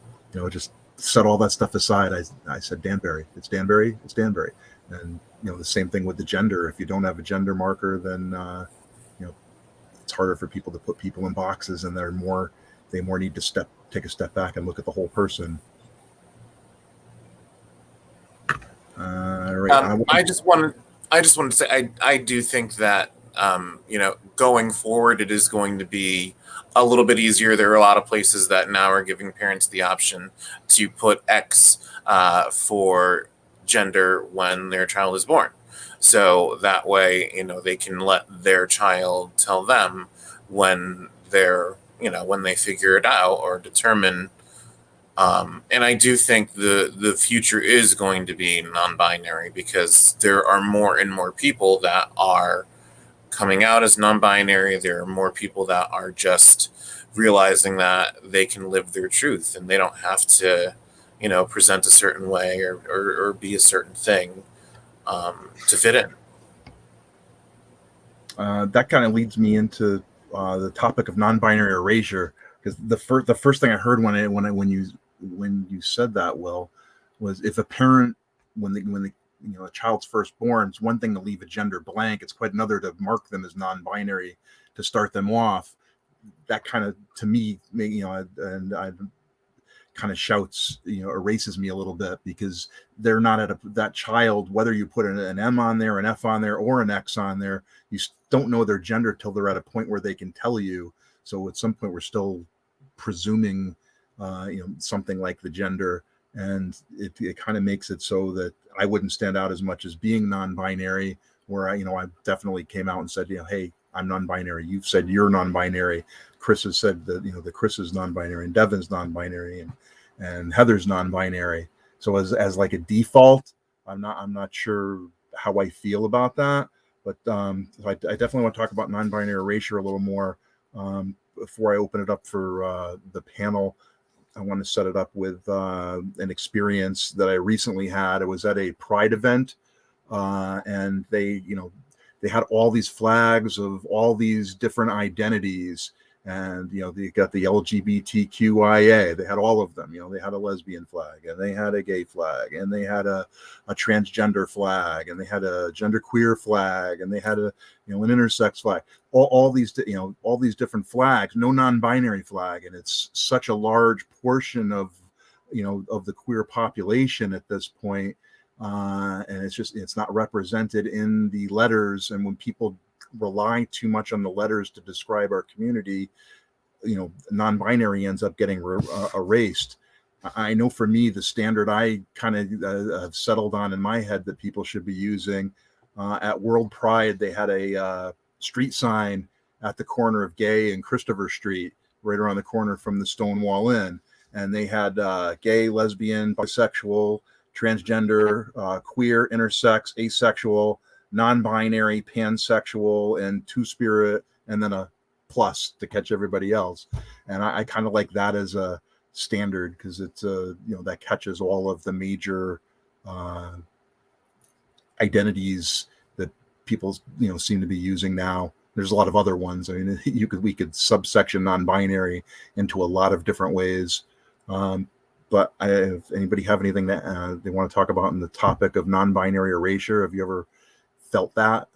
[SPEAKER 2] just set all that stuff aside. I said Danbury, it's Danbury, and the same thing with the gender. If you don't have a gender marker, then it's harder for people to put people in boxes, and they more need to take a step back and look at the whole person. Right.
[SPEAKER 4] I just wanted to say I do think that going forward it is going to be a little bit easier. There are a lot of places that now are giving parents the option to put X for gender when their child is born. So that way, they can let their child tell them when when they figure it out or determine. And I do think the future is going to be non-binary, because there are more and more people that are coming out as non-binary. There are more people that are just realizing that they can live their truth and they don't have to, present a certain way or be a certain thing to fit in.
[SPEAKER 2] That kind of leads me into the topic of non-binary erasure, because the first thing I heard when you said that, Will, was if a parent when a child's first born, it's one thing to leave a gender blank. It's quite another to mark them as non-binary to start them off. That kind of, to me, and I kind of shouts, erases me a little bit, because they're not at that child, whether you put an M on there, an F on there, or an X on there, you don't know their gender till they're at a point where they can tell you. So at some point we're still presuming, something like the gender, and it kind of makes it so that I wouldn't stand out as much as being non-binary, where I definitely came out and said, hey, I'm non-binary. You've said you're non-binary. Chris has said that, that Chris is non-binary, and Devin's non-binary, and Heather's non-binary. So as like a default, I'm not sure how I feel about that. But I definitely want to talk about non-binary erasure a little more. Before I open it up for the panel, I want to set it up with an experience that I recently had. I was at a Pride event, and they had all these flags of all these different identities, and they got the LGBTQIA. They had all of them. They had a lesbian flag, and they had a gay flag, and they had a transgender flag, and they had a genderqueer flag, and they had an intersex flag. All these different flags. No non-binary flag, and it's such a large portion of the queer population at this point and it's not represented in the letters. And when people rely too much on the letters to describe our community, non-binary ends up getting erased. I know for me, the standard I kind of have settled on in my head that people should be using, at World Pride, they had a street sign at the corner of Gay and Christopher Street, right around the corner from the Stonewall Inn. And they had gay, lesbian, bisexual, transgender, queer, intersex, asexual, non-binary, pansexual, and two-spirit, and then a plus to catch everybody else. And I kind of like that as a standard, because it's that catches all of the major identities that people seem to be using now. There's a lot of other ones. I mean, we could subsection non-binary into a lot of different ways. But if anybody have anything that they want to talk about in the topic of non-binary erasure, have you ever felt that?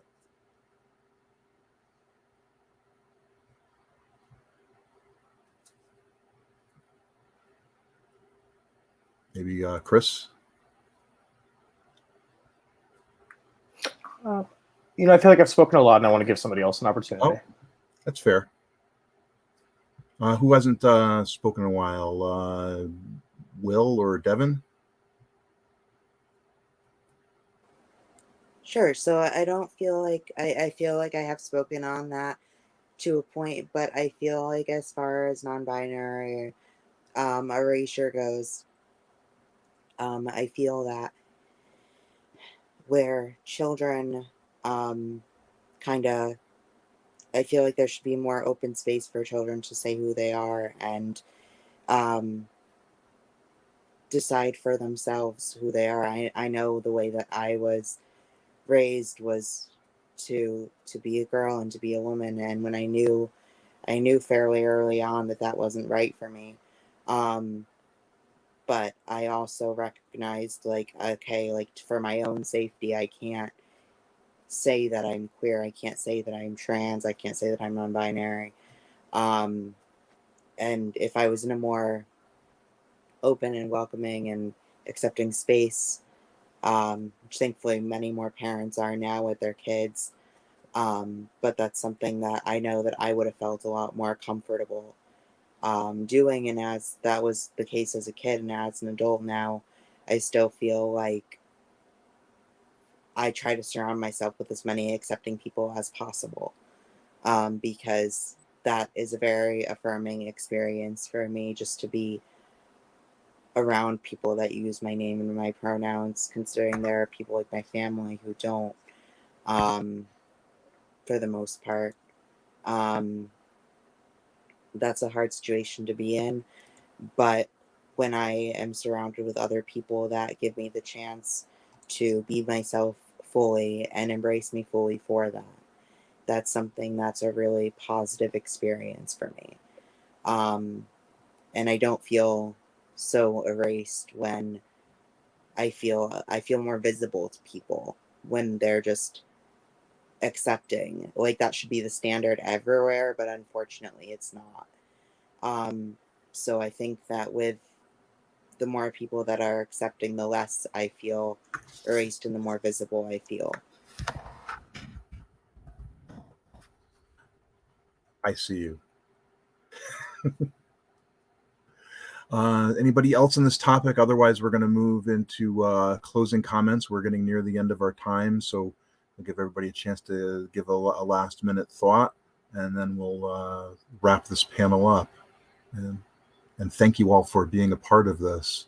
[SPEAKER 2] Maybe Chris?
[SPEAKER 3] I feel like I've spoken a lot, and I want to give somebody else an opportunity.
[SPEAKER 2] Oh, that's fair. Who hasn't spoken in a while? Will or Devin?
[SPEAKER 6] Sure. So I don't feel like I feel like I have spoken on that to a point, but I feel like as far as non-binary erasure goes, I feel that where children kind of, I feel like there should be more open space for children to say who they are and decide for themselves who they are. I know the way that I was raised was to be a girl and to be a woman, and when I knew fairly early on that wasn't right for me. But I also recognized, like, okay, like, for my own safety, I can't say that I'm queer. I can't say that I'm trans. I can't say that I'm non-binary. And if I was in a more open and welcoming and accepting space, which thankfully many more parents are now with their kids, but that's something that I know that I would have felt a lot more comfortable doing. And as that was the case as a kid and as an adult now, I still feel like I try to surround myself with as many accepting people as possible, because that is a very affirming experience for me, just to be around people that use my name and my pronouns, considering there are people like my family who don't, for the most part. That's a hard situation to be in, but when I am surrounded with other people that give me the chance to be myself fully and embrace me fully for that, that's something that's a really positive experience for me. And I don't feel so erased when I feel more visible to people when they're just accepting. Like, that should be the standard everywhere, but unfortunately it's not. So I think that with the more people that are accepting, the less I feel erased and the more visible I feel.
[SPEAKER 2] I see you. Anybody else on this topic? Otherwise, we're going to move into closing comments. We're getting near the end of our time, so we'll give everybody a chance to give a last minute thought, and then we'll wrap this panel up. And thank you all for being a part of this.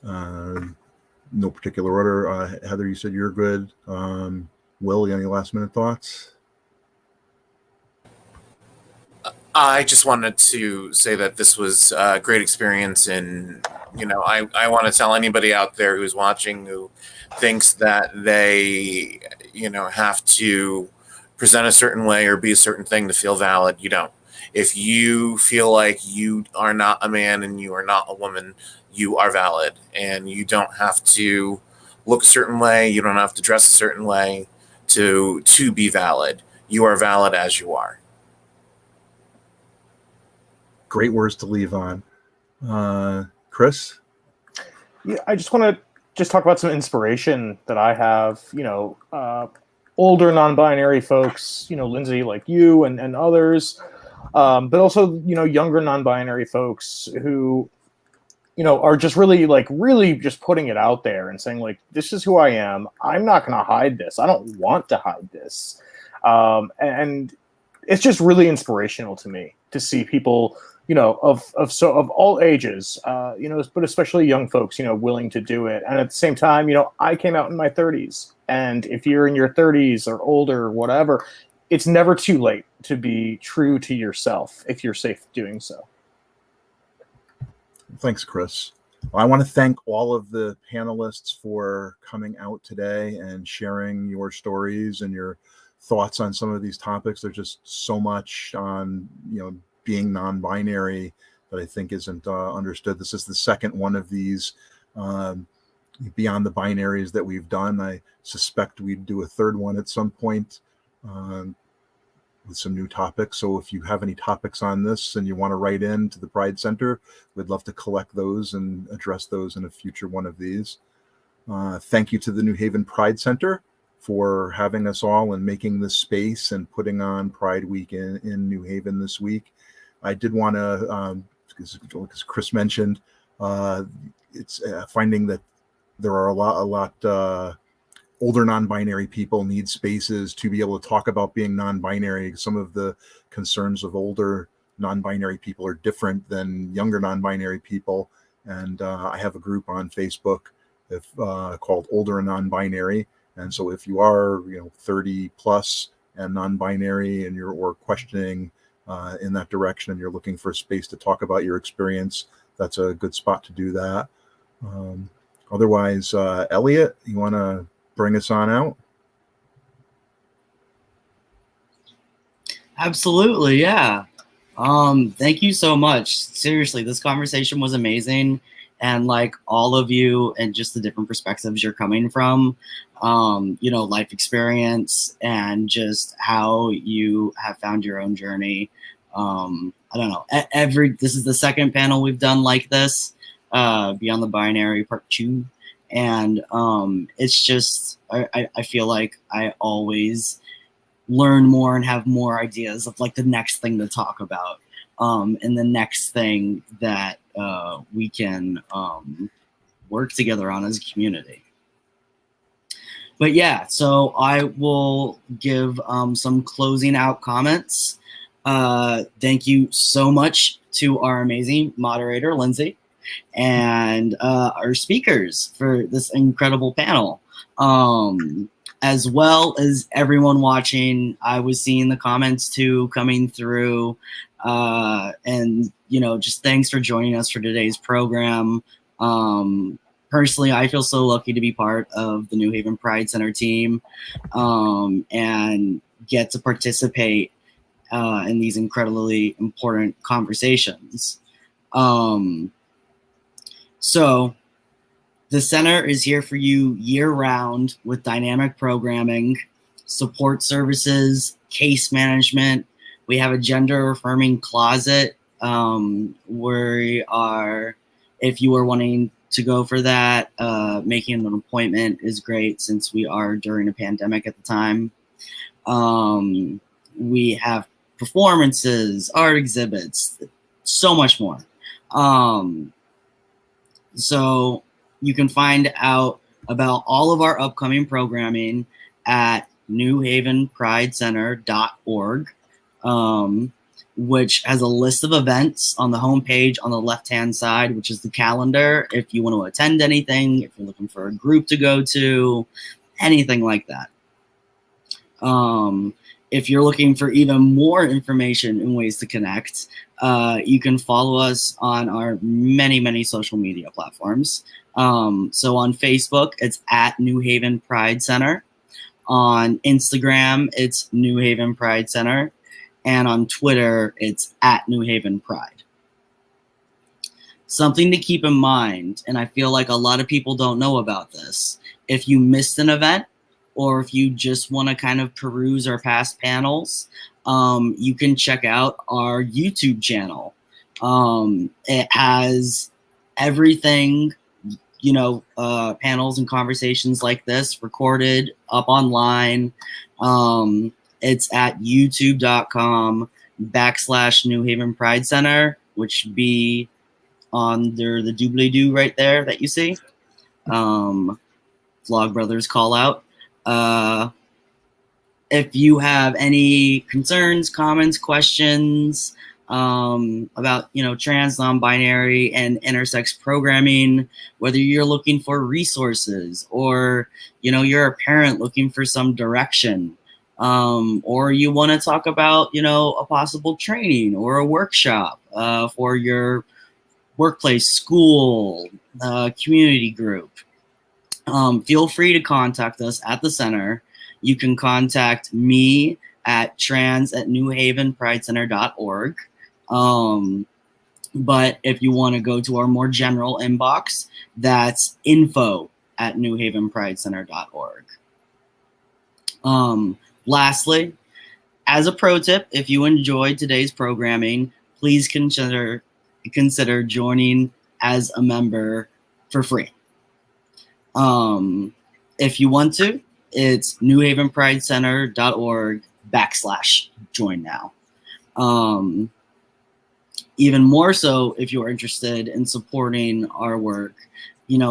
[SPEAKER 2] No particular order. Heather, you said you're good. Will, any last minute thoughts?
[SPEAKER 4] I just wanted to say that this was a great experience, and I want to tell anybody out there who's watching who thinks that they have to present a certain way or be a certain thing to feel valid. You don't. If you feel like you are not a man and you are not a woman, you are valid, and you don't have to look a certain way. You don't have to dress a certain way to be valid. You are valid as you are.
[SPEAKER 2] great words to leave on. Chris?
[SPEAKER 3] Yeah, I just want to just talk about some inspiration that I have, older non-binary folks, Lindsey, like you and others, but also, younger non-binary folks who, are just really just putting it out there and saying, like, this is who I am. I'm not going to hide this. I don't want to hide this. And it's just really inspirational to me to see people, of all ages, but especially young folks, willing to do it. And at the same time, I came out in my 30s, and if you're in your 30s or older or whatever, it's never too late to be true to yourself if you're safe doing so.
[SPEAKER 2] Thanks, Chris. Well, I want to thank all of the panelists for coming out today and sharing your stories and your thoughts on some of these topics. There's just so much on, being non-binary that I think isn't understood. This is the second one of these beyond the binaries that we've done. I suspect we'd do a third one at some point with some new topics. So if you have any topics on this and you want to write in to the Pride Center, we'd love to collect those and address those in a future one of these. Thank you to the New Haven Pride Center for having us all and making this space and putting on Pride Week in New Haven this week. I did want to, because Chris mentioned, it's finding that there are a lot older non-binary people need spaces to be able to talk about being non-binary. Some of the concerns of older non-binary people are different than younger non-binary people. And I have a group on Facebook called Older and Non-Binary. And so if you are, 30 plus and non-binary and you're questioning in that direction and you're looking for a space to talk about your experience, that's a good spot to do that. Otherwise, Elliot, you want to bring us on out?
[SPEAKER 1] Absolutely, yeah. Thank you so much. Seriously, this conversation was amazing. And like all of you and just the different perspectives you're coming from, life experience and just how you have found your own journey. I don't know. This is the second panel we've done like this, Beyond the Binary Part 2. And it's just, I feel like I always learn more and have more ideas of like the next thing to talk about. And the next thing that we can work together on as a community. But yeah, so I will give some closing out comments. Thank you so much to our amazing moderator, Lindsey, and our speakers for this incredible panel. As well as everyone watching. I was seeing the comments too coming through. And, just thanks for joining us for today's program. Personally, I feel so lucky to be part of the New Haven Pride Center team and get to participate in these incredibly important conversations. So the center is here for you year-round with dynamic programming, support services, case management. We have a gender-affirming closet. We are, if you are wanting to go for that, making an appointment is great since we are during a pandemic at the time. We have performances, art exhibits, so much more. So you can find out about all of our upcoming programming at newhavenpridecenter.org, which has a list of events on the homepage on the left-hand side, which is the calendar. If you want to attend anything, if you're looking for a group to go to, anything like that. If you're looking for even more information and ways to connect, you can follow us on our many, many social media platforms. So on Facebook, it's at New Haven Pride Center. On Instagram, it's New Haven Pride Center. And on Twitter, it's at New Haven Pride. Something to keep in mind, and I feel like a lot of people don't know about this, if you missed an event, or if you just want to kind of peruse our past panels, you can check out our YouTube channel. It has everything, panels and conversations like this recorded up online. It's at youtube.com/New Haven Pride Center, which be under the doobly-doo right there that you see. Vlogbrothers call out. If you have any concerns, comments, questions about, trans, non-binary, and intersex programming, whether you're looking for resources or, you're a parent looking for some direction, or you want to talk about, a possible training or a workshop for your workplace, school, community group, feel free to contact us at the center. You can contact me at trans@newhavenpridecenter.org. But if you want to go to our more general inbox, that's info@newhavenpridecenter.org. Lastly, as a pro tip, if you enjoyed today's programming, please consider joining as a member for free. If you want to, it's newhavenpridecenter.org/join now. Even more so if you're interested in supporting our work,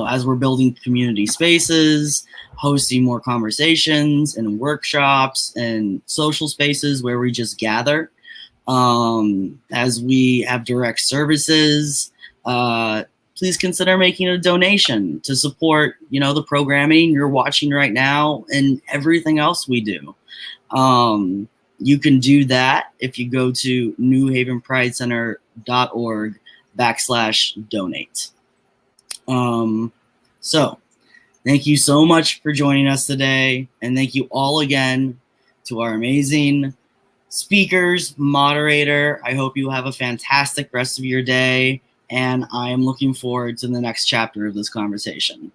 [SPEAKER 1] as we're building community spaces, hosting more conversations and workshops and social spaces where we just gather, as we have direct services, please consider making a donation to support, the programming you're watching right now and everything else we do. You can do that if you go to newhavenpridecenter.org/donate. So thank you so much for joining us today. And thank you all again to our amazing speakers, moderator. I hope you have a fantastic rest of your day. And I am looking forward to the next chapter of this conversation.